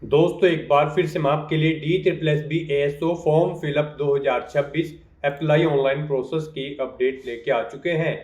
दोस्तों एक बार फिर से मैं आपके लिए DSSB ASO form fill up 2026 apply online process की अपडेट लेके आ चुके हैं।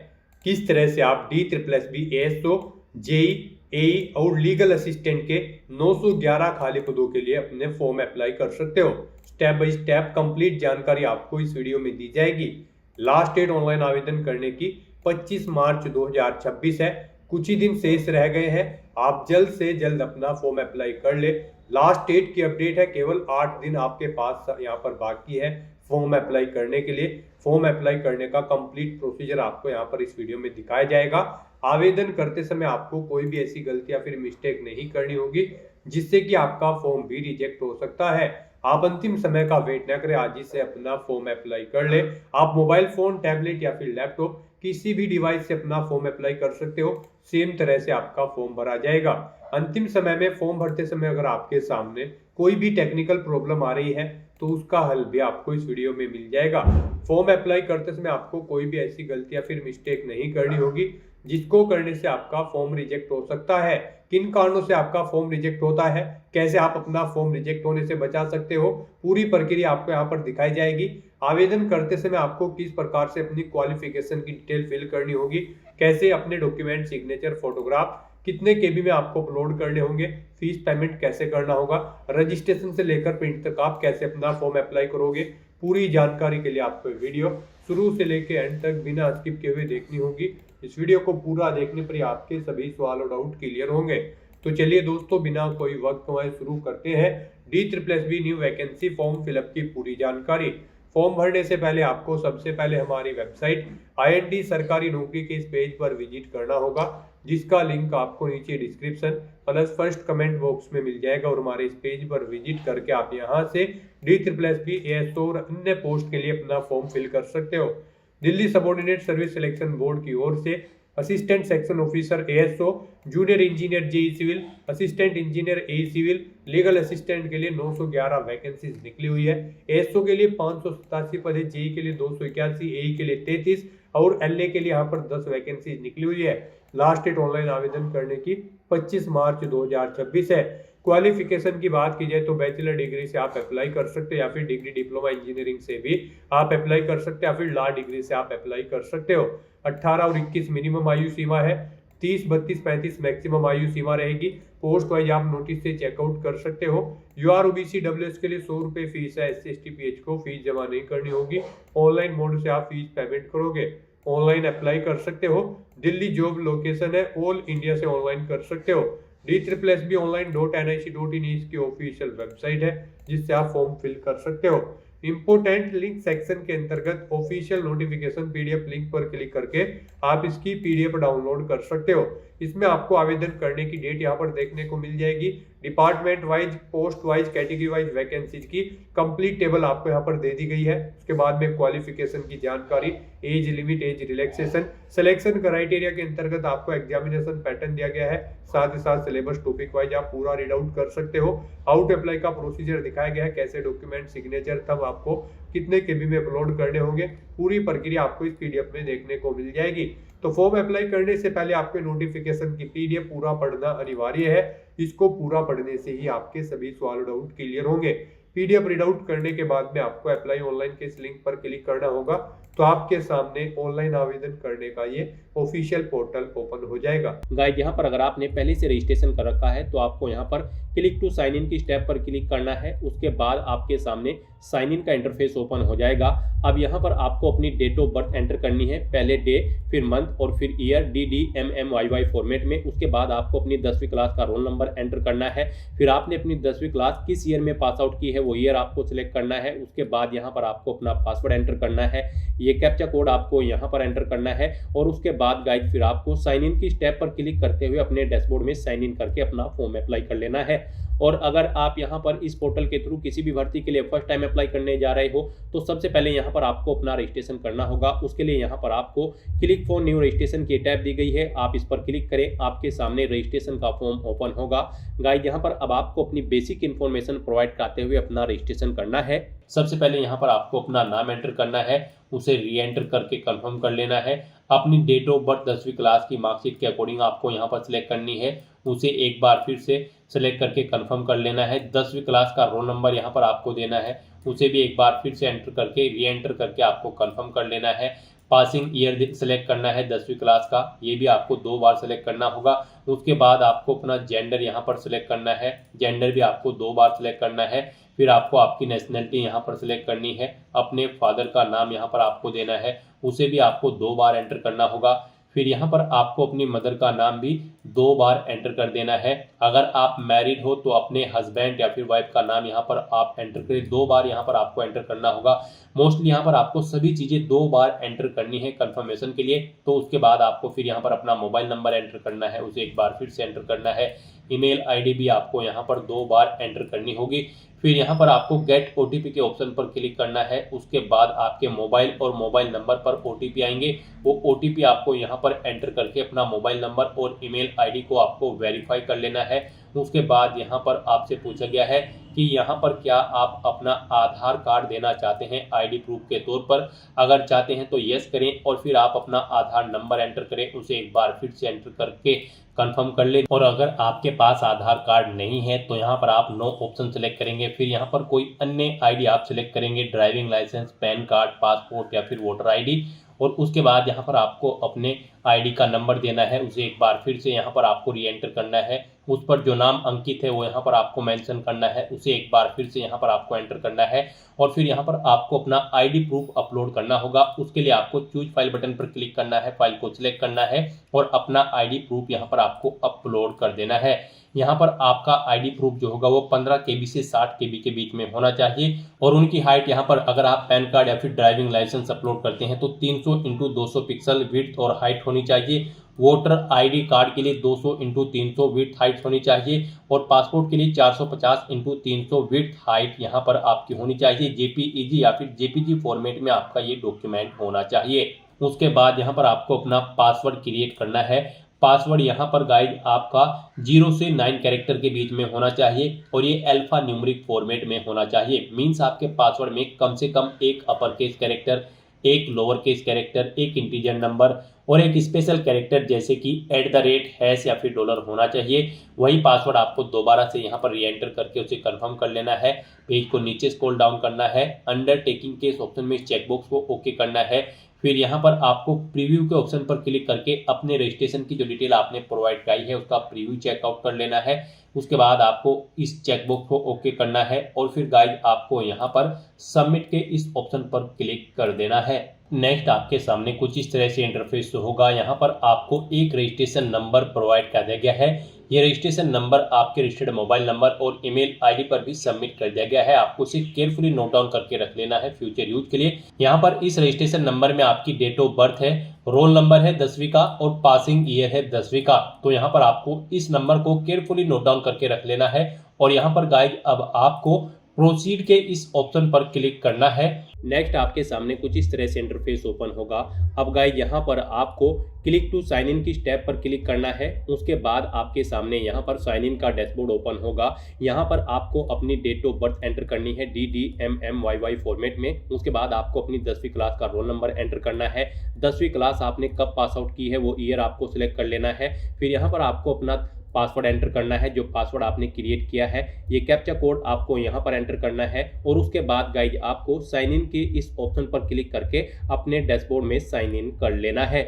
किस तरह से आप DSSB ASO जेई एई और लीगल असिस्टेंट के 911 खाली पदों के लिए अपने फॉर्म अप्लाई कर सकते हो। स्टेप बाय स्टेप कंप्लीट जानकारी आपको इस वीडियो में दी जाएगी। लास्ट डेट ऑनलाइन आवेदन करने की 25 मार्च 2026 है। कुछ ही दिन शेष रह गए हैं। आप जल्द से जल्द अपना फॉर्म अप्लाई कर ले। लास्ट डेट की अपडेट है, केवल 8 दिन आपके पास यहाँ पर बाकी है फॉर्म अप्लाई करने के लिए। फॉर्म अप्लाई करने का कंप्लीट प्रोसीजर आपको यहाँ पर इस वीडियो में दिखाया जाएगा। आवेदन करते समय आपको कोई भी ऐसी गलती या फिर मिस्टेक नहीं करनी होगी जिससे कि आपका फॉर्म भी रिजेक्ट हो सकता है। आप अंतिम समय का वेट न करें, आज ही से अपना फॉर्म अप्लाई कर ले। आप मोबाइल फोन, टैबलेट या फिर लैपटॉप किसी भी डिवाइस से अपना फॉर्म अप्लाई कर सकते हो। सेम तरह से आपका फॉर्म भरा जाएगा। अंतिम समय में फॉर्म भरते समय अगर आपके सामने कोई भी टेक्निकल प्रॉब्लम आ रही है तो उसका हल भी आपको इस वीडियो में मिल जाएगा। फॉर्म अप्लाई करते समय आपको कोई भी ऐसी गलती या फिर मिस्टेक नहीं करनी होगी जिसको करने से आपका फॉर्म रिजेक्ट हो सकता है। किन कारणों से आपका फॉर्म रिजेक्ट होता है, कैसे आप अपना फॉर्म रिजेक्ट होने से बचा सकते हो, पूरी प्रक्रिया आपको यहाँ पर दिखाई जाएगी। आवेदन करते समय आपको किस प्रकार से अपनी क्वालिफिकेशन की डिटेल फिल करनी होगी, कैसे अपने डॉक्यूमेंट, सिग्नेचर, फोटोग्राफ कितने केबी में आपको अपलोड करने होंगे, फीस पेमेंट कैसे करना होगा, रजिस्ट्रेशन से लेकर प्रिंट तक आप कैसे अपना फॉर्म अप्लाई करोगे, पूरी जानकारी के लिए आपको वीडियो शुरू से लेकर एंड तक बिना स्किप किए हुए देखनी होगी। इस वीडियो को पूरा देखने पर ही आपके सभी सवाल और डाउट क्लियर होंगे। तो चलिए दोस्तों, बिना कोई वक्त गंवाए शुरू करते हैं DSSB new vacancy form fill up की पूरी जानकारी। फॉर्म भरने से पहले आपको सबसे पहले हमारी वेबसाइट IND सरकारी नौकरी के इस पेज पर विजिट करना होगा, जिसका लिंक आपको नीचे description plus first comment box में मिल जाएगा। और हमारे इस पेज पर विजिट करके आप यहां से DSSB ASO और अन्य पोस्ट के लिए अपना फॉर्म फिल कर सकते हो। Delhi subordinate service selection board की ओर से assistant section officer ASO, junior engineer JE civil, assistant engineer AE civil, legal assistant के लिए 911 वैकेंसीज निकली हुई है। ASO के लिए 587 पद है, जेई के लिए 281, एई के लिए 33 और LA के लिए यहाँ पर 10 वैकेंसीज निकली हुई है। लास्ट डेट ऑनलाइन आवेदन करने की 25 मार्च 2026 है। क्वालिफिकेशन की बात की जाए तो बैचलर डिग्री से आप अप्लाई कर सकते हो या फिर डिग्री डिप्लोमा इंजीनियरिंग से भी आप अप्लाई कर सकते हो या फिर लॉ डिग्री से आप अप्लाई कर सकते हो। 18 और 21 मिनिमम आयु सीमा है, 30, 32, 35 मैक्सिमम आयु सीमा रहेगी। पोस्ट वाइज आप नोटिस से चेकआउट कर सकते हो। UR OBC WS के लिए 100 रुपए फीस है। SC ST PH को फीस जमा नहीं करनी होगी। ऑनलाइन मोड से आप फीस पेमेंट करोगे। ऑनलाइन अप्लाई कर सकते हो। दिल्ली जॉब लोकेशन है, ऑल इंडिया से ऑनलाइन कर सकते हो। DSSB online.nic.in इसकी ऑफिशियल वेबसाइट है जिससे आप फॉर्म फिल कर सकते हो। इंपोर्टेंट लिंक सेक्शन के अंतर्गत ऑफिशियल नोटिफिकेशन PDF लिंक पर क्लिक करके आप इसकी PDF डाउनलोड कर सकते हो। इसमें आपको आवेदन करने की डेट यहाँ पर देखने को मिल जाएगी। Department wise, post wise, category wise vacancies की कंप्लीट टेबल आपको यहाँ पर दे दी गई है। उसके बाद में क्वालिफिकेशन की जानकारी, age limit, age relaxation, selection criteria के अंतर्गत आपको एग्जामिनेशन पैटर्न दिया गया है। साथ ही साथ सिलेबस टॉपिक वाइज आप पूरा रीड आउट कर सकते हो। आउट अप्लाई का प्रोसीजर दिखाया गया है, कैसे डॉक्यूमेंट, सिग्नेचर तब आपको कितने केबी में अपलोड करने होंगे, पूरी प्रक्रिया आपको इस PDF में देखने को मिल जाएगी। तो फॉर्म अप्लाई करने से पहले आपके नोटिफिकेशन की PDF पूरा पढ़ना अनिवार्य है। इसको पूरा पढ़ने से ही आपके सभी सवाल डाउट क्लियर होंगे। PDF रीड आउट करने के बाद में आपको अप्लाई ऑनलाइन के इस लिंक पर क्लिक करना होगा, तो आपके सामने ऑनलाइन आवेदन करने का ये ऑफिशियल पोर्टल ओपन हो जाएगा। गाइस, यहाँ पर अगर आपने पहले से रजिस्ट्रेशन कर रखा है तो आपको यहाँ पर क्लिक टू साइन इन की स्टेप पर क्लिक करना है। उसके बाद आपके सामने साइन इन का इंटरफेस ओपन हो जाएगा। अब यहाँ पर आपको अपनी डेट ऑफ बर्थ एंटर करनी है, पहले डे, फिर मंथ और फिर ईयर, DDMMYY फॉर्मेट में। उसके बाद आपको अपनी 10वीं क्लास का रोल नंबर एंटर करना है। फिर आपने अपनी 10वीं क्लास किस ईयर में पास आउट की है वो ईयर आपको सिलेक्ट करना है। उसके बाद यहाँ पर आपको अपना पासवर्ड एंटर करना है, ये कैप्चा कोड आपको यहाँ पर एंटर करना है। और उसके बाद गाइड फिर आपको साइन इन की स्टेप पर क्लिक करते हुए अपने डैशबोर्ड में साइन इन करके अपना फॉर्म अप्लाई कर लेना है। और अगर आप यहाँ पर इस पोर्टल के थ्रू किसी भी भर्ती के लिए फर्स्ट टाइम अप्लाई करने जा रहे हो तो सबसे पहले यहाँ पर आपको अपना रजिस्ट्रेशन करना होगा। उसके लिए यहाँ पर आपको क्लिक फॉर न्यू रजिस्ट्रेशन की टैब दी गई है, आप इस पर क्लिक करें, आपके सामने रजिस्ट्रेशन का फॉर्म ओपन होगा। गाइड यहाँ पर अब आपको अपनी बेसिक इन्फॉर्मेशन प्रोवाइड कराते हुए अपना रजिस्ट्रेशन करना है। सबसे पहले यहाँ पर आपको अपना नाम एंटर करना है, उसे री एंटर करके कंफर्म कर लेना है। अपनी डेट ऑफ बर्थ 10वीं क्लास की मार्कशीट के अकॉर्डिंग आपको यहाँ पर सिलेक्ट करनी है। उसे एक बार फिर से सेलेक्ट करके कंफर्म कर लेना है। 10वीं क्लास का रोल नंबर यहाँ पर आपको देना है, उसे भी एक बार फिर से एंटर करके री एंटर करके आपको कंफर्म कर लेना है। पासिंग ईयर सेलेक्ट करना है 10वीं क्लास का, ये भी आपको 2 बार सेलेक्ट करना होगा। उसके बाद आपको अपना जेंडर यहाँ पर सिलेक्ट करना है, जेंडर भी आपको 2 बार सिलेक्ट करना है। फिर आपको आपकी नेशनलिटी यहाँ पर सिलेक्ट करनी है, अपने फादर का नाम यहाँ पर आपको देना है, उसे भी आपको 2 बार एंटर करना होगा। फिर यहाँ पर आपको अपनी मदर का नाम भी 2 बार एंटर कर देना है। अगर आप मैरिड हो तो अपने हस्बैंड या फिर वाइफ का नाम यहाँ पर आप एंटर करें, 2 बार यहाँ पर आपको एंटर करना होगा। मोस्टली यहाँ पर आपको सभी चीज़ें 2 बार एंटर करनी है कंफर्मेशन के लिए। तो उसके बाद आपको फिर यहाँ पर अपना मोबाइल नंबर एंटर करना है, उसे एक बार फिर से एंटर करना है। ईमेल आईडी भी आपको यहाँ पर 2 बार एंटर करनी होगी। फिर यहाँ पर आपको गेट ओटीपी के ऑप्शन पर क्लिक करना है। उसके बाद आपके मोबाइल और मोबाइल नंबर पर ओटीपी आएंगे, वो ओटीपी आपको यहाँ पर एंटर करके अपना मोबाइल नंबर और ईमेल आईडी को आपको वेरीफाई कर लेना है। उसके बाद यहाँ पर आपसे पूछा गया है कि यहाँ पर क्या आप अपना आधार कार्ड देना चाहते हैं आईडी प्रूफ के तौर पर। अगर चाहते हैं तो यस करें और फिर आप अपना आधार नंबर एंटर करें, उसे एक बार फिर से एंटर करके कंफर्म कर लें। और अगर आपके पास आधार कार्ड नहीं है तो यहाँ पर आप नो ऑप्शन सेलेक्ट करेंगे। फिर यहाँ पर कोई अन्य आईडी आप सिलेक्ट करेंगे, driving licence, PAN card, passport या फिर वोटर आईडी। और उसके बाद यहाँ पर आपको अपने आईडी का नंबर देना है, उसे एक बार फिर से यहाँ पर आपको री एंटर करना है। उस पर जो नाम अंकित है वो यहाँ पर आपको मेंशन करना है, उसे एक बार फिर से यहाँ पर आपको एंटर करना है। और फिर यहाँ पर आपको अपना आईडी प्रूफ अपलोड करना होगा। उसके लिए आपको चूज फाइल बटन पर क्लिक करना है, फाइल को सिलेक्ट करना है और अपना आईडी प्रूफ यहाँ पर आपको अपलोड कर देना है। यहाँ पर आपका आईडी प्रूफ जो होगा वो 15 KB से 60 KB के बीच में होना चाहिए। और उनकी हाइट यहाँ पर अगर आप पैन कार्ड या फिर ड्राइविंग लाइसेंस अपलोड करते हैं तो 300x200 पिक्सल विड्थ और हाइट होनी चाहिए। वोटर आईडी कार्ड के लिए 200x300 विड्थ हाइट होनी चाहिए। और पासपोर्ट के लिए 450x300 विड्थ हाइट यहाँ पर आपकी होनी चाहिए। जेपीईजी या फिर जेपीजी फॉर्मेट में आपका ये डॉक्यूमेंट होना चाहिए। उसके बाद यहाँ पर आपको अपना पासवर्ड क्रिएट करना है। पासवर्ड यहाँ पर गाइड आपका 0 से 9 कैरेक्टर के बीच में होना चाहिए और ये अल्फा न्यूमेरिक फॉर्मेट में होना चाहिए। मीन्स आपके पासवर्ड में कम से कम एक अपर केस कैरेक्टर, एक लोअर केस कैरेक्टर, एक इंटीजर नंबर और एक स्पेशल कैरेक्टर जैसे कि @ या फिर $, होना चाहिए। वही पासवर्ड आपको दोबारा से यहाँ पर री एंटर करके उसे कंफर्म कर लेना है। पेज को नीचे स्क्रॉल डाउन करना है, अंडरटेकिंग के इस ऑप्शन में चेकबॉक्स को ओके करना है। फिर यहाँ पर आपको प्रीव्यू के ऑप्शन पर क्लिक करके अपने रजिस्ट्रेशन की जो डिटेल आपने प्रोवाइड कराई है उसका प्रीव्यू चेकआउट कर लेना है। उसके बाद आपको इस चेकबॉक्स को ओके करना है और फिर गाइड आपको यहाँ पर सबमिट के इस ऑप्शन पर क्लिक कर देना है। नेक्स्ट आपके सामने कुछ इस तरह से इंटरफेस होगा। यहाँ पर आपको एक रजिस्ट्रेशन नंबर प्रोवाइड कर दिया गया है। ये रजिस्ट्रेशन नंबर आपके रजिस्टर्ड मोबाइल नंबर और ईमेल आईडी पर भी सबमिट कर दिया गया है। आपको इसे केयरफुली नोट डाउन करके रख लेना है फ्यूचर यूज के लिए। यहाँ पर इस रजिस्ट्रेशन नंबर में आपकी डेट ऑफ बर्थ है, रोल नंबर है 10वीं का और पासिंग ईयर है 10वीं का। तो यहाँ पर आपको इस नंबर को केयरफुली नोट डाउन करके रख लेना है। और यहाँ पर गाइड अब आपको प्रोसीड के इस ऑप्शन पर क्लिक करना है। नेक्स्ट आपके सामने कुछ इस तरह से इंटरफेस ओपन होगा। अब गाइस यहाँ पर आपको क्लिक टू साइन इन की स्टेप पर क्लिक करना है। उसके बाद आपके सामने यहाँ पर साइन इन का डैशबोर्ड ओपन होगा। यहाँ पर आपको अपनी डेट ऑफ बर्थ एंटर करनी है DDMMYY फॉर्मेट में। उसके बाद आपको अपनी 10वीं क्लास का रोल नंबर एंटर करना है। 10वीं क्लास आपने कब पास आउट की है वो ईयर आपको सिलेक्ट कर लेना है। फिर यहाँ पर आपको अपना पासवर्ड एंटर करना है, जो पासवर्ड आपने क्रिएट किया है। ये कैप्चा कोड आपको यहाँ पर एंटर करना है। और उसके बाद गाइज आपको साइन इन के इस ऑप्शन पर क्लिक करके अपने डैशबोर्ड में साइन इन कर लेना है।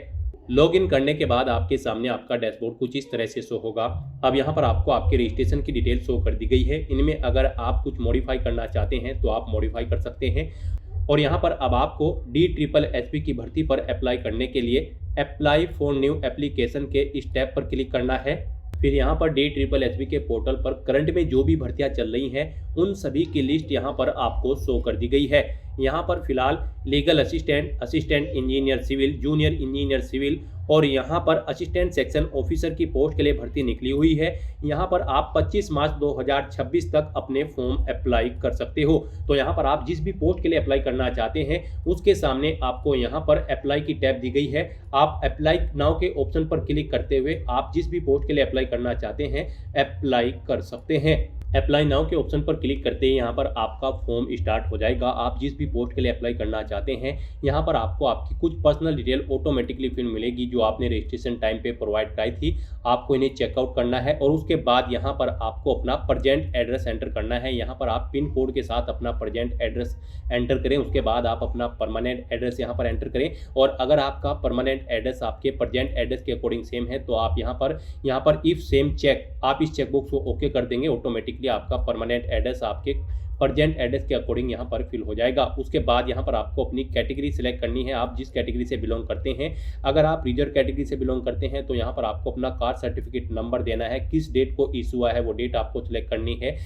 लॉगिन करने के बाद आपके सामने आपका डैशबोर्ड कुछ इस तरह से शो होगा। अब यहाँ पर आपको आपके रजिस्ट्रेशन की डिटेल शो कर दी गई है। इनमें अगर आप कुछ मॉडिफाई करना चाहते हैं तो आप मॉडिफाई कर सकते हैं। और यहाँ पर अब आपको DSSS की भर्ती पर अप्लाई करने के लिए अप्लाई फॉर न्यू एप्लीकेशन के स्टेप पर क्लिक करना है। फिर यहाँ पर DSSS के पोर्टल पर करंट में जो भी भर्तियां चल रही हैं उन सभी की लिस्ट यहाँ पर आपको शो कर दी गई है। यहाँ पर फिलहाल legal assistant, assistant engineer civil, junior engineer civil और यहाँ पर असिस्टेंट सेक्शन ऑफिसर की पोस्ट के लिए भर्ती निकली हुई है। यहाँ पर आप 25 मार्च 2026 तक अपने फॉर्म अप्लाई कर सकते हो। तो यहाँ पर आप जिस भी पोस्ट के लिए अप्लाई करना चाहते हैं उसके सामने आपको यहाँ पर अप्लाई की टैब दी गई है। आप अप्लाई नाउ के ऑप्शन पर क्लिक करते हुए आप जिस भी पोस्ट के लिए अप्लाई करना चाहते हैं अप्लाई कर सकते हैं। अप्लाई नाउ के ऑप्शन पर क्लिक करते ही यहाँ पर आपका फॉर्म स्टार्ट हो जाएगा। आप जिस भी पोस्ट के लिए अप्लाई करना चाहते हैं यहाँ पर आपको आपकी कुछ पर्सनल डिटेल ऑटोमेटिकली फिर मिलेगी जो आपने रजिस्ट्रेशन टाइम पे प्रोवाइड कराई थी। आपको इन्हें चेकआउट करना है और उसके बाद यहाँ पर आपको अपना प्रेजेंट एड्रेस एंटर करना है। यहाँ पर आप पिन कोड के साथ अपना प्रेजेंट एड्रेस एंटर करें। उसके बाद आप अपना परमानेंट एड्रेस यहाँ पर एंटर करें और अगर आपका परमानेंट एड्रेस आपके प्रेजेंट एड्रेस के अकॉर्डिंग सेम है तो आप यहाँ पर इफ सेम चेक आप इस चेकबॉक्स को ओके कर देंगे। ऑटोमेटिकली आपका परमानेंट एड्रेस आपके प्रेजेंट एड्रेस के अकॉर्डिंग यहाँ पर फिल हो जाएगा। उसके बाद यहाँ पर आपको अपनी कैटेगरी सिलेक्ट करनी है, आप जिस कैटेगरी से बिलोंग करते हैं। अगर आप रिजर्व कैटेगरी से बिलोंग करते हैं तो यहाँ पर आपको अपना कास्ट सर्टिफिकेट नंबर देना है। किस डेट को इशू हुआ है वो डेट आपको सिलेक्ट करनी है।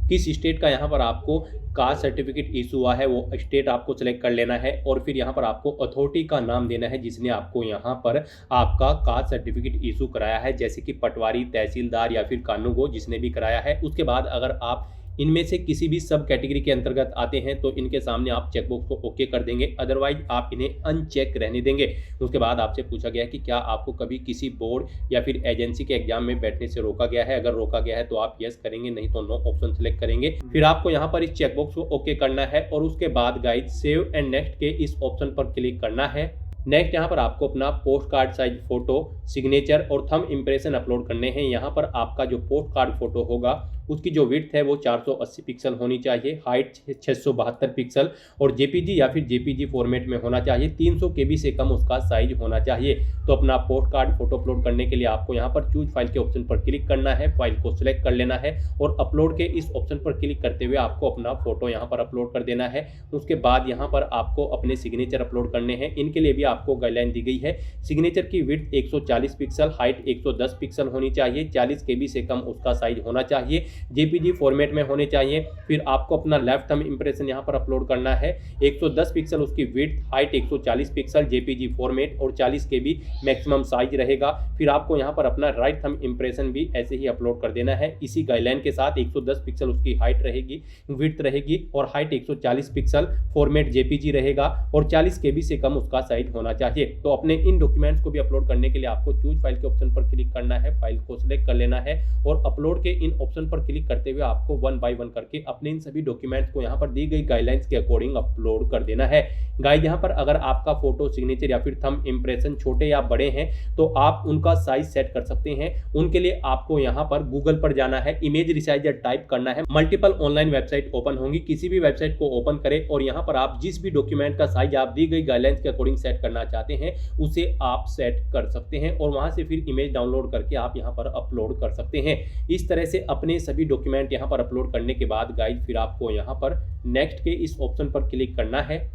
किस स्टेट का यहाँ पर आपको कास्ट सर्टिफिकेट इशू हुआ है वो स्टेट आपको सिलेक्ट कर लेना है और फिर यहाँ पर आपको अथॉरिटी का नाम देना है जिसने आपको यहाँ पर आपका कास्ट सर्टिफिकेट इशू कराया है, जैसे कि पटवारी, तहसीलदार या फिर कानूगो जिसने भी कराया है। उसके बाद अगर आप इनमें से किसी भी सब कैटेगरी के अंतर्गत आते हैं तो इनके सामने आप चेकबॉक्स को ओके कर देंगे, अदरवाइज आप इन्हें अनचेक रहने देंगे। उसके बाद आपसे पूछा गया है कि क्या आपको कभी किसी बोर्ड या फिर एजेंसी के एग्जाम में बैठने से रोका गया है। अगर रोका गया है तो आप यस करेंगे, नहीं तो नो ऑप्शन सेलेक्ट करेंगे। फिर आपको यहाँ पर इस चेकबॉक्स को ओके करना है और उसके बाद गाइड सेव एंड नेक्स्ट के इस ऑप्शन पर क्लिक करना है। नेक्स्ट यहाँ पर आपको अपना post card size photo, signature और थंब इंप्रेशन अपलोड करने हैं। यहाँ पर आपका जो पोस्ट कार्ड फोटो होगा उसकी जो विड्थ है वो 480 पिक्सल होनी चाहिए, हाइट 672 पिक्सल और जेपीजी या फिर जेपीजी फॉर्मेट में होना चाहिए। 300 केबी से कम उसका साइज होना चाहिए। तो अपना पोस्ट कार्ड फोटो अपलोड करने के लिए आपको यहाँ पर चूज फाइल के ऑप्शन पर क्लिक करना है, फाइल को सिलेक्ट कर लेना है और अपलोड के इस ऑप्शन पर क्लिक करते हुए आपको अपना फोटो यहाँ पर अपलोड कर देना है। उसके बाद यहाँ पर आपको अपने सिग्नेचर अपलोड करने हैं। इनके लिए भी आपको गाइडलाइन दी गई है। सिग्नेचर की विड्थ 140 पिक्सल, हाइट 110 पिक्सल होनी चाहिए, 40 केबी से कम उसका साइज होना चाहिए, जेपीजी फॉर्मेट में होने चाहिए। फिर आपको अपना लेफ्ट थंब इंप्रेशन यहाँ पर अपलोड करना है, 110 पिक्सल उसकी width, height 140 pixel, JPG format और 40 केबी मैक्सिमम साइज रहेगा। फिर आपको यहाँ पर अपना राइट थंब इंप्रेशन भी ऐसे ही अपलोड कर देना है इसी गाइडलाइन के साथ। 110 पिक्सल उसकी हाइट रहेगी, विड्थ रहेगी और हाइट 140 पिक्सल, फॉर्मेट जेपीजी रहेगा और 40 केबी से कम उसका साइज होना चाहिए। तो अपने इन डॉक्यूमेंट्स को भी अपलोड करने के लिए आपको चूज फाइल के ऑप्शन पर क्लिक करना है, फाइल को सिलेक्ट कर लेना है और अपलोड के इन ऑप्शन पर क्लिक करते हुए आपको वन बाय वन करके अपने इन सभी डॉक्यूमेंट्स को यहाँ पर दी गई गाइडलाइंस के अकॉर्डिंग अपलोड कर देना है। गाइस यहाँ पर अगर आपका फोटो, सिग्नेचर या फिर थंब इंप्रेशन छोटे या बड़े हैं तो आप उनका साइज सेट कर सकते हैं। उनके लिए आपको यहाँ पर गूगल पर जाना है, इमेज रिसाइजर टाइप करना है। मल्टीपल ऑनलाइन वेबसाइट ओपन होंगी, किसी भी वेबसाइट को ओपन करें और यहाँ पर आप जिस भी डॉक्यूमेंट का साइज आप दी गई गाइडलाइंस के अकॉर्डिंग सेट करना चाहते हैं उसे आप सेट कर सकते हैं और वहां से फिर इमेज डाउनलोड करके आप यहाँ पर अपलोड कर सकते हैं। इस तरह से अपने सभी डॉक्यूमेंट यहाँ पर अपलोड करने के बाद गाइस फिर आपको यहाँ पर नेक्स्ट के इस ऑप्शन पर क्लिक करना है।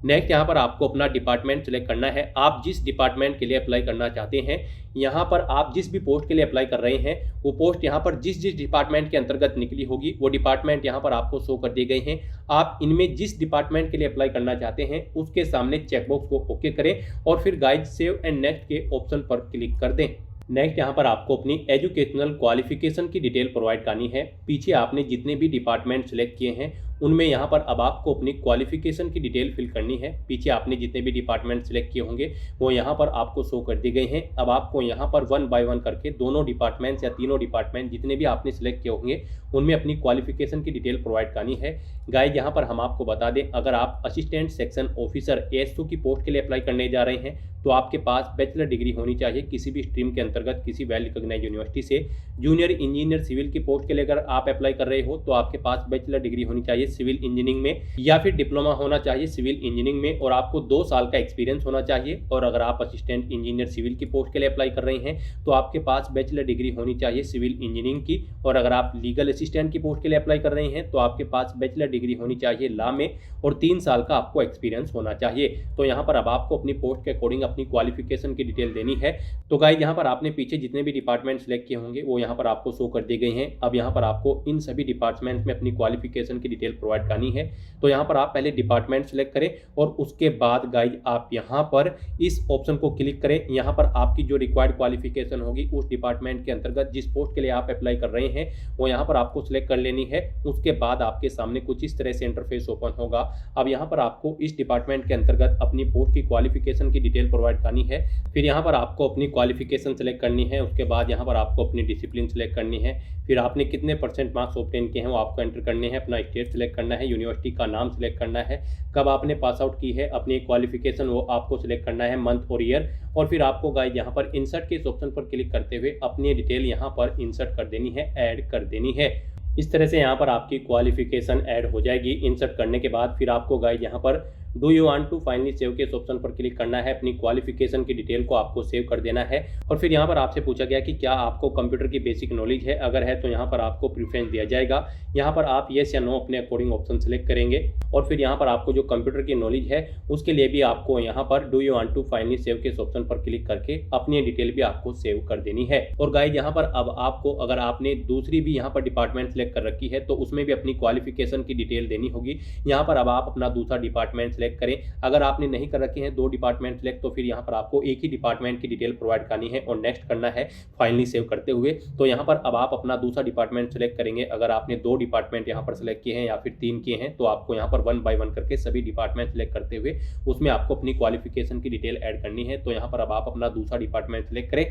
नेक्स्ट यहाँ पर आपको अपना डिपार्टमेंट सेलेक्ट करना है। आप जिस डिपार्टमेंट के लिए अप्लाई करना चाहते हैं, यहाँ पर आप जिस भी पोस्ट के लिए अप्लाई कर रहे हैं वो पोस्ट यहाँ पर जिस जिस डिपार्टमेंट के अंतर्गत निकली होगी वो डिपार्टमेंट यहाँ पर आपको शो कर दिए गए हैं। आप इनमें जिस डिपार्टमेंट के लिए अप्लाई करना चाहते हैं उसके सामने चेकबॉक्स को ओके करें और फिर गाइड सेव एंड नेक्स्ट के ऑप्शन पर क्लिक कर दें। नेक्स्ट यहाँ पर आपको अपनी एजुकेशनल क्वालिफिकेशन की डिटेल प्रोवाइड करनी है। पीछे आपने जितने भी डिपार्टमेंट सेलेक्ट किए हैं उनमें यहाँ पर अब आपको अपनी क्वालिफिकेशन की डिटेल फिल करनी है। पीछे आपने जितने भी डिपार्टमेंट सेलेक्ट किए होंगे वो यहाँ पर आपको शो कर दिए गए हैं। अब आपको यहाँ पर वन बाय वन करके दोनों डिपार्टमेंट्स या तीनों डिपार्टमेंट जितने भी आपने सेलेक्ट किए होंगे उनमें अपनी क्वालिफिकेशन की डिटेल प्रोवाइड करनी है। गाइस यहाँ पर हम आपको बता दें, अगर आप असिस्टेंट सेक्शन ऑफिसर ASO की पोस्ट के लिए अप्लाई करने जा रहे हैं तो आपके पास बैचलर डिग्री होनी चाहिए किसी भी स्ट्रीम के अंतर्गत किसी वेल रिकॉग्नाइज्ड यूनिवर्सिटी से। जूनियर इंजीनियर सिविल की पोस्ट के लिए अगर आप अप्लाई कर रहे हो तो आपके पास बैचलर डिग्री होनी चाहिए सिविल इंजीनियरिंग में या फिर डिप्लोमा होना चाहिए सिविल इंजीनियरिंग में और आपको 2 साल का एक्सपीरियंस होना चाहिए। और अगर आप असिस्टेंट इंजीनियर सिविल की पोस्ट के लिए अप्लाई कर रहे हैं तो आपके पास बैचलर डिग्री होनी चाहिए सिविल इंजीनियरिंग की। और अगर आप लीगल असिस्टेंट की पोस्ट के लिए अप्लाई कर रहे हैं तो आपके पास बैचलर डिग्री होनी चाहिए लॉ में और 3 साल का आपको एक्सपीरियंस होना चाहिए। तो यहाँ पर अब आपको अपनी पोस्ट के अकॉर्डिंग अपनी क्वालिफिकेशन की डिटेल देनी है। तो गाइस यहाँ पर आपने पीछे जितने भी डिपार्टमेंट सेलेक्ट किए होंगे वो यहाँ पर आपको शो कर दिए गए हैं। अब यहाँ पर आपको इन सभी डिपार्टमेंट में अपनी क्वालिफिकेशन की डिटेल प्रोवाइड करनी है। तो यहाँ पर आप पहले डिपार्टमेंट सेलेक्ट करें और उसके बाद गाइज आप यहाँ पर इस ऑप्शन को क्लिक करें। यहाँ पर आपकी जो रिक्वायर्ड क्वालिफिकेशन होगी उस डिपार्टमेंट के अंतर्गत जिस पोस्ट के लिए आप अप्लाई कर रहे हैं वो यहाँ पर आपको सिलेक्ट कर लेनी है। उसके बाद आपके सामने कुछ इस तरह से इंटरफेस ओपन होगा। अब यहाँ पर आपको इस डिपार्टमेंट के अंतर्गत अपनी पोस्ट की क्वालिफिकेशन की डिटेल प्रोवाइड करनी है। फिर यहाँ पर आपको अपनी क्वालिफिकेशन सेलेक्ट करनी है। उसके बाद यहाँ पर आपको अपनी डिसिप्लिन सेलेक्ट करनी है। फिर आपने कितने % मार्क्स ऑब्टेन किए हैं वो आपको एंटर करने हैं। अपना स्टेट सेलेक्ट करना है, यूनिवर्सिटी का नाम सेलेक्ट करना है, कब आपने पास आउट की है, अपनी क्वालिफिकेशन वो आपको सिलेक्ट करना है, मंथ और ईयर। और फिर आपको गाइस यहाँ पर इंसर्ट के इस ऑप्शन पर क्लिक करते हुए अपनी डिटेल यहाँ पर इंसर्ट कर देनी है, ऐड कर देनी है। इस तरह से यहाँ पर आपकी क्वालिफिकेशन ऐड हो जाएगी। इंसर्ट करने के बाद फिर आपको गाइस यहाँ पर do you want to finally save के इस ऑप्शन पर क्लिक करना है। अपनी क्वालिफिकेशन की डिटेल को आपको सेव कर देना है। और फिर यहाँ पर आपसे पूछा गया कि क्या आपको कंप्यूटर की बेसिक नॉलेज है, अगर है तो यहाँ पर आपको प्रीफरेंस दिया जाएगा। यहाँ पर आप येस या नो अपने अकॉर्डिंग ऑप्शन सेलेक्ट करेंगे। और फिर यहाँ पर आपको जो कंप्यूटर की नॉलेज है उसके लिए भी आपको यहाँ पर do you want to finally save के इस ऑप्शन पर क्लिक करके अपनी डिटेल भी आपको सेव कर देनी है। और गाइस यहाँ पर अब आपको अगर आपने दूसरी भी यहाँ पर डिपार्टमेंट सेलेक्ट कर रखी है तो उसमें भी अपनी क्वालिफिकेशन की डिटेल देनी होगी। यहाँ पर अब आप अपना दूसरा डिपार्टमेंट सेलेक्ट करें। अगर आपने नहीं कर रखे हैं 2 डिपार्टमेंट सेलेक्ट तो फिर यहाँ पर आपको एक ही डिपार्टमेंट की डिटेल प्रोवाइड करनी है और नेक्स्ट करना है फाइनली सेव करते हुए। तो यहाँ पर अब आप अपना दूसरा डिपार्टमेंट सेलेक्ट करेंगे। अगर आपने 2 डिपार्टमेंट यहाँ पर सेलेक्ट किए हैं या फिर 3 किए हैं तो आपको यहाँ पर 1 बाय 1 करके सभी डिपार्टमेंट सेलेक्ट करते हुए उसमें आपको अपनी क्वालिफिकेशन की डिटेल ऐड करनी है। तो यहाँ पर अब आप अपना दूसरा डिपार्टमेंट सेलेक्ट करें।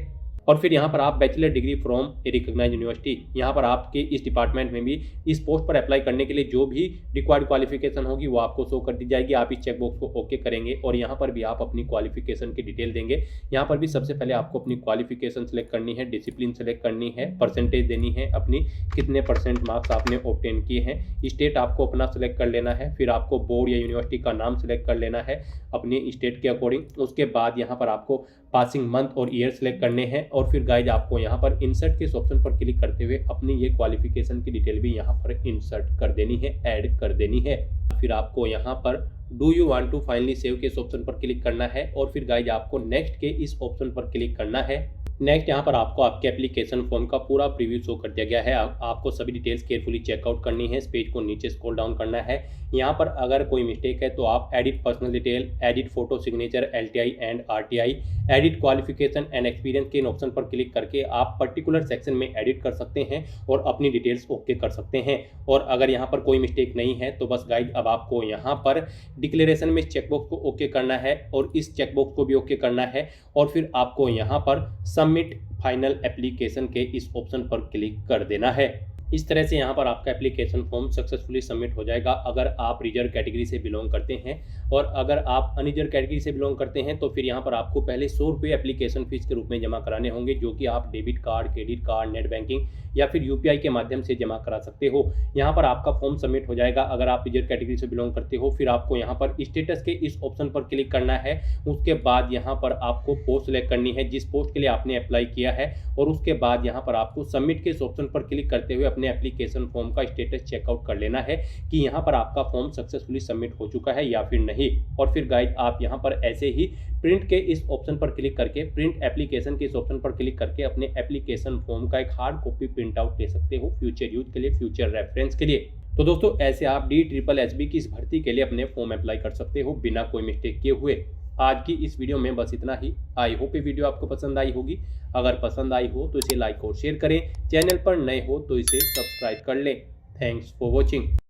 और फिर यहाँ पर आप bachelor degree from a recognised university, यहाँ पर आपके इस डिपार्टमेंट में भी इस पोस्ट पर अप्लाई करने के लिए जो भी रिक्वायर्ड क्वालिफिकेशन होगी वो आपको शो कर दी जाएगी। आप इस चेकबॉक्स को ओके करेंगे और यहाँ पर भी आप अपनी क्वालिफिकेशन की डिटेल देंगे। यहाँ पर भी सबसे पहले आपको अपनी क्वालिफिकेशन सेलेक्ट करनी है, डिसिप्लिन सेलेक्ट करनी है, परसेंटेज देनी है, अपनी कितने % मार्क्स आपने ऑब्टेन किए हैं, स्टेट आपको अपना सेलेक्ट कर लेना है। फिर आपको बोर्ड या यूनिवर्सिटी का नाम सेलेक्ट कर लेना है अपनी स्टेट के अकॉर्डिंग। उसके बाद यहाँ पर आपको पासिंग मंथ और ईयर सेलेक्ट करने हैं। और फिर गाइज आपको यहाँ पर इंसर्ट के इस ऑप्शन पर क्लिक करते हुए अपनी ये क्वालिफिकेशन की डिटेल भी यहाँ पर इंसर्ट कर देनी है, ऐड कर देनी है। फिर आपको यहाँ पर do you want to finally save के इस ऑप्शन पर क्लिक करना है। और फिर गाइज आपको नेक्स्ट के इस ऑप्शन पर क्लिक करना है। नेक्स्ट यहाँ पर आपको आपके एप्लीकेशन फॉर्म का पूरा प्रीव्यू शो कर दिया गया है। आपको सभी डिटेल्स केयरफुली चेकआउट करनी है। इस पेज को नीचे स्क्रॉल डाउन करना है। यहाँ पर अगर कोई मिस्टेक है तो आप edit personal detail, edit photo signature, LTI and RTI, edit qualification and experience के इन ऑप्शन पर क्लिक करके आप पर्टिकुलर सेक्शन में एडिट कर सकते हैं और अपनी डिटेल्स ओके कर सकते हैं। और अगर यहाँ पर कोई मिस्टेक नहीं है तो बस गाइड अब आपको यहाँ पर डिक्लेरेशन में इस चेकबॉक्स को ओके करना है और इस चेकबॉक्स को भी ओके करना है। और फिर आपको यहाँ पर सबमिट फाइनल एप्लीकेशन के इस ऑप्शन पर क्लिक कर देना है। इस तरह से यहाँ पर आपका एप्लीकेशन फॉर्म सक्सेसफुली सबमिट हो जाएगा अगर आप रिजर्व कैटेगरी से बिलोंग करते हैं। और अगर आप अनरिजर्व कैटेगरी से बिलोंग करते हैं तो फिर यहाँ पर आपको पहले 100 रुपये एप्लीकेशन फीस के रूप में जमा कराने होंगे, जो कि आप debit card, credit card, net banking या फिर UPI के माध्यम से जमा करा सकते हो। यहाँ पर आपका फॉर्म सबमिट हो जाएगा अगर आप रिजर्व कैटेगरी से बिलोंग करते हो। फिर आपको यहाँ पर स्टेटस के इस ऑप्शन पर क्लिक करना है। उसके बाद यहाँ पर आपको पोस्ट सेलेक्ट करनी है जिस पोस्ट के लिए आपने अप्लाई किया है। और उसके बाद यहाँ पर आपको सबमिट के इस ऑप्शन पर क्लिक करते हुए अपने एप्लीकेशन फॉर्म का स्टेटस चेकआउट कर लेना है कि यहाँ पर आपका फॉर्म सक्सेसफुली सबमिट हो चुका है या फिर नहीं। और फिर गाइड आप यहाँ पर ऐसे ही प्रिंट के इस ऑप्शन पर क्लिक करके, प्रिंट एप्लीकेशन के इस ऑप्शन पर क्लिक करके अपने एप्लीकेशन फॉर्म का एक हार्ड कॉपी प्रिंट आउट ले सकते हो फ्यूचर यूज के लिए, फ्यूचर रेफरेंस के लिए। तो दोस्तों ऐसे आप DSSB की इस भर्ती के लिए अपने फॉर्म अप्लाई कर सकते हो बिना कोई मिस्टेक किए हुए। आज की इस वीडियो में बस इतना ही। आई होप ये वीडियो आपको पसंद आई होगी। अगर पसंद आई हो तो इसे लाइक और शेयर करें। चैनल पर नए हो तो इसे सब्सक्राइब कर लें। Thanks for watching.